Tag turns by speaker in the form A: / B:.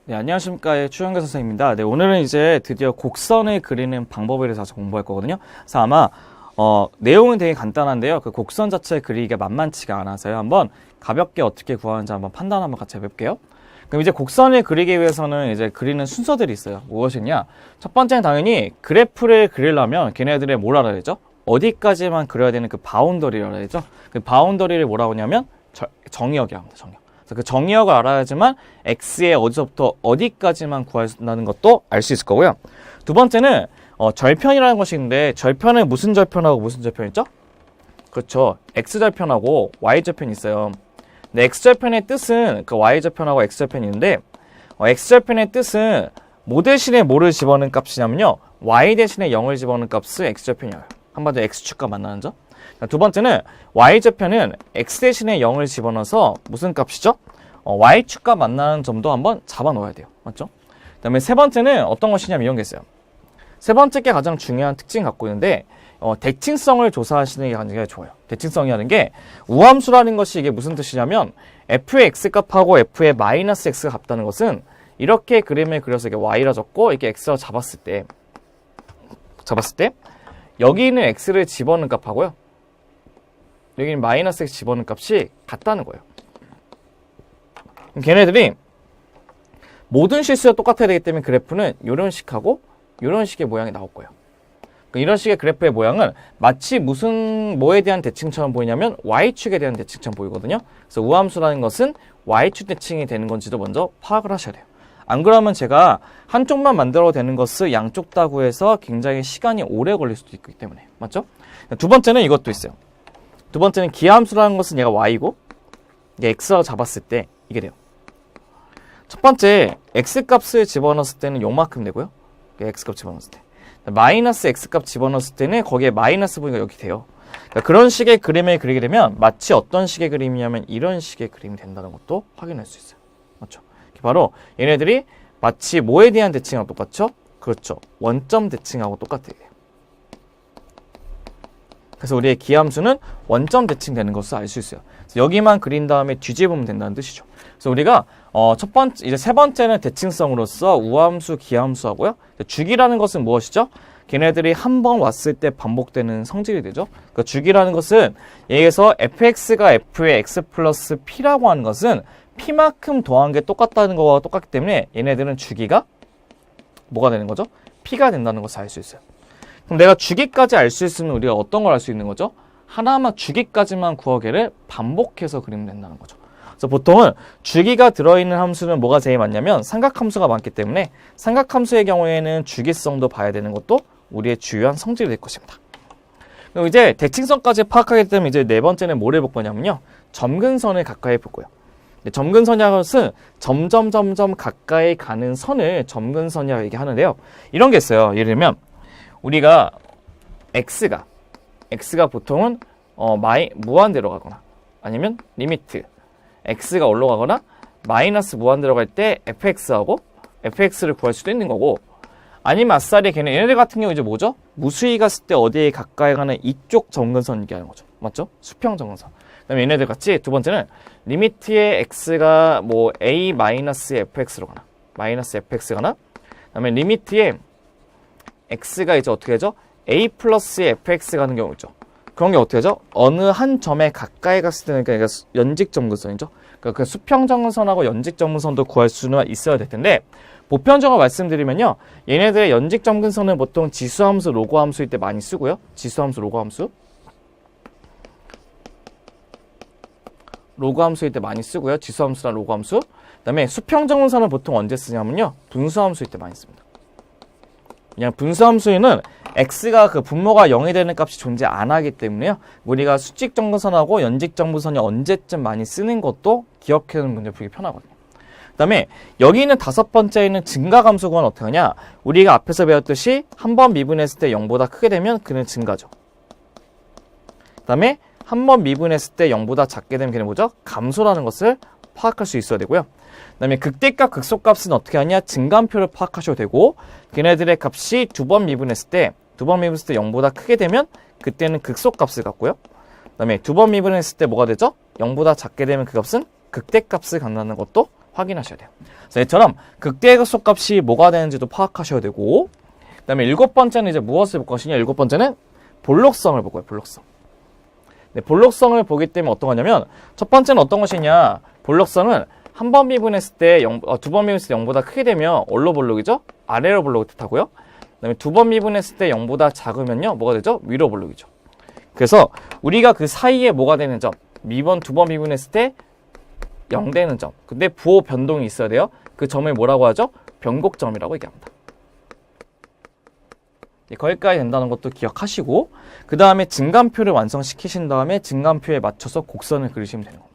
A: 네, 안녕하십니까. 추영규 선생님입니다. 네, 오늘은 이제 드디어 곡선을 그리는 방법에 대해서 공부할 거거든요. 그래서 아마, 내용은 되게 간단한데요. 그 곡선 자체 그리기가 만만치가 않아서요. 한번 가볍게 어떻게 구하는지 한번 판단 한번 같이 해볼게요. 그럼 이제 곡선을 그리기 위해서는 이제 그리는 순서들이 있어요. 무엇이냐? 첫 번째는 당연히 그래프를 그리려면 걔네들의 뭘 알아야 되죠? 어디까지만 그려야 되는 그 바운더리를 알아야 되죠? 그 바운더리를 뭐라고 하냐면 정의역이라고 합니다. 정의역. 그 정의역을 알아야지만 x의 어디서부터 어디까지만 구한다는 것도 알 수 있을 거고요. 두 번째는 절편이라는 것이 있는데 절편은 무슨 절편하고 무슨 절편 있죠? 그렇죠. x절편하고 y절편이 있어요. 근데 x절편의 뜻은 그 y절편하고 x절편이 있는데 x절편의 뜻은 뭐 대신에 뭐를 집어넣은 값이냐면요. y 대신에 0을 집어넣은 값을 x절편이에요. 한마디로 x축과 만나는 점. 두 번째는 y절편은 x 대신에 0을 집어넣어서 무슨 값이죠? y축과 만나는 점도 한번 잡아놓아야 돼요. 맞죠? 그 다음에 세 번째는 어떤 것이냐면 이런 게 있어요. 세 번째 게 가장 중요한 특징을 갖고 있는데 대칭성을 조사하시는 게 굉장히 좋아요. 대칭성이라는 게 우함수라는 것이 이게 무슨 뜻이냐면 f의 x값하고 f의 마이너스 x가 같다는 것은 이렇게 그림을 그려서 이게 y라 적고 이게 x라 잡았을 때 여기 있는 x를 집어넣은 값하고요. 여기는 마이너스 x 집어넣은 값이 같다는 거예요. 그럼 걔네들이 모든 실수가 똑같아야 되기 때문에 그래프는 이런 식하고 이런 식의 모양이 나올 거예요. 그러니까 이런 식의 그래프의 모양은 마치 뭐에 대한 대칭처럼 보이냐면 y축에 대한 대칭처럼 보이거든요. 그래서 우함수라는 것은 y축 대칭이 되는 건지도 먼저 파악을 하셔야 돼요. 안 그러면 제가 한쪽만 만들어도 되는 것을 양쪽 다 구해서 굉장히 시간이 오래 걸릴 수도 있기 때문에. 맞죠? 두 번째는 이것도 있어요. 두 번째는 기하함수라는 것은 얘가 y고 얘 x라고 잡았을 때 이게 돼요. 첫 번째 x값을 집어넣었을 때는 요만큼 되고요. x값 집어넣었을 때 마이너스 x값 집어넣었을 때는 거기에 마이너스 부위가 여기 돼요. 그러니까 그런 식의 그림을 그리게 되면 마치 어떤 식의 그림이냐면 이런 식의 그림이 된다는 것도 확인할 수 있어요. 맞죠? 바로 얘네들이 마치 뭐에 대한 대칭하고 똑같죠? 그렇죠. 원점 대칭하고 똑같아요. 그래서 우리의 기함수는 원점 대칭되는 것을 알 수 있어요. 그래서 여기만 그린 다음에 뒤집으면 된다는 뜻이죠. 그래서 우리가 이제 세 번째는 대칭성으로서 우함수, 기함수하고요. 주기라는 것은 무엇이죠? 걔네들이 한 번 왔을 때 반복되는 성질이 되죠. 그러니까 주기라는 것은 여기에서 fx가 f의 x 플러스 p라고 하는 것은 p만큼 더한 게 똑같다는 거와 똑같기 때문에 얘네들은 주기가 뭐가 되는 거죠? p가 된다는 것을 알 수 있어요. 그럼 내가 주기까지 알 수 있으면 우리가 어떤 걸 알 수 있는 거죠? 하나만 주기까지만 구하기를 반복해서 그리면 된다는 거죠. 그래서 보통은 주기가 들어있는 함수는 뭐가 제일 많냐면 삼각함수가 많기 때문에 삼각함수의 경우에는 주기성도 봐야 되는 것도 우리의 주요한 성질이 될 것입니다. 그럼 이제 대칭성까지 파악하기 때문에 이제 네 번째는 뭘 해볼 거냐면요. 점근선을 가까이 볼 거예요. 점근선이라는 것은 점점 가까이 가는 선을 점근선이라고 얘기하는데요. 이런 게 있어요. 예를 들면 우리가 x가 보통은 무한대로 가거나 아니면 리미트 x가 올라가거나 마이너스 무한대로 갈 때 fx하고 fx를 구할 수도 있는 거고 아니면 아싸리 얘네들 같은 경우 이제 뭐죠? 무수히 갔을 때 어디에 가까이 가는 이쪽 점근선 얘기하는 거죠. 맞죠? 수평 점근선. 그다음에 얘네들 같이 두 번째는 리미트의 x가 뭐 a 마이너스 fx로 가나 마이너스 fx 가나 그다음에 리미트의 x가 이제 어떻게 되죠? a 플러스 fx 가는 경우 있죠. 그런 게 어떻게 되죠? 어느 한 점에 가까이 갔을 때는 그러니까 연직점근선이죠. 그러니까 그 수평점근선하고 연직점근선도 구할 수는 있어야 될 텐데 보편적으로 말씀드리면요. 얘네들의 연직점근선은 보통 지수함수, 로그함수일 때 많이 쓰고요. 지수함수, 로그함수일 때 많이 쓰고요. 지수함수나 로그함수. 그다음에 수평점근선은 보통 언제 쓰냐면요. 분수함수일 때 많이 씁니다. 그냥 분수함수에는 x가 그 분모가 0이 되는 값이 존재 안 하기 때문에요. 우리가 수직점근선하고 연직점근선이 언제쯤 많이 쓰는 것도 기억해두는 문제 풀기 편하거든요. 그 다음에 여기 있는 다섯 번째에는 증가감수구는 어떻게 하냐? 우리가 앞에서 배웠듯이 한 번 미분했을 때 0보다 크게 되면 그는 증가죠. 그 다음에 한 번 미분했을 때 0보다 작게 되면 걔는 뭐죠? 감소라는 것을 파악할 수 있어야 되고요. 그 다음에 극대값, 극소값은 어떻게 하냐? 증감표를 파악하셔도 되고 걔네들의 값이 두 번 미분했을 때 0보다 크게 되면 그때는 극소값을 갖고요. 그 다음에 두 번 미분했을 때 뭐가 되죠? 0보다 작게 되면 그 값은 극대값을 갖는다는 것도 확인하셔야 돼요. 그래서 얘처럼 극대극소값이 뭐가 되는지도 파악하셔야 되고, 그 다음에 7번째는 이제 무엇을 볼 것이냐? 7번째는 볼록성을 볼 거예요. 볼록성. 네, 볼록성을 보기 때문에 어떤 거냐면 첫 번째는 어떤 것이냐? 볼록성은 한 번 미분했을 때 두 번 미분했을 때 0보다 크게 되면 어디로 볼록이죠? 아래로 볼록을 뜻하고요. 그 다음에 두 번 미분했을 때 0보다 작으면요. 뭐가 되죠? 위로 볼록이죠. 그래서 우리가 그 사이에 뭐가 되는 점, 두 번 미분했을 때 0 되는 점. 근데 부호 변동이 있어야 돼요. 그 점을 뭐라고 하죠? 변곡점이라고 얘기합니다. 네, 거기까지 된다는 것도 기억하시고, 그 다음에 증간표를 완성시키신 다음에 증간표에 맞춰서 곡선을 그리시면 되는 겁니다.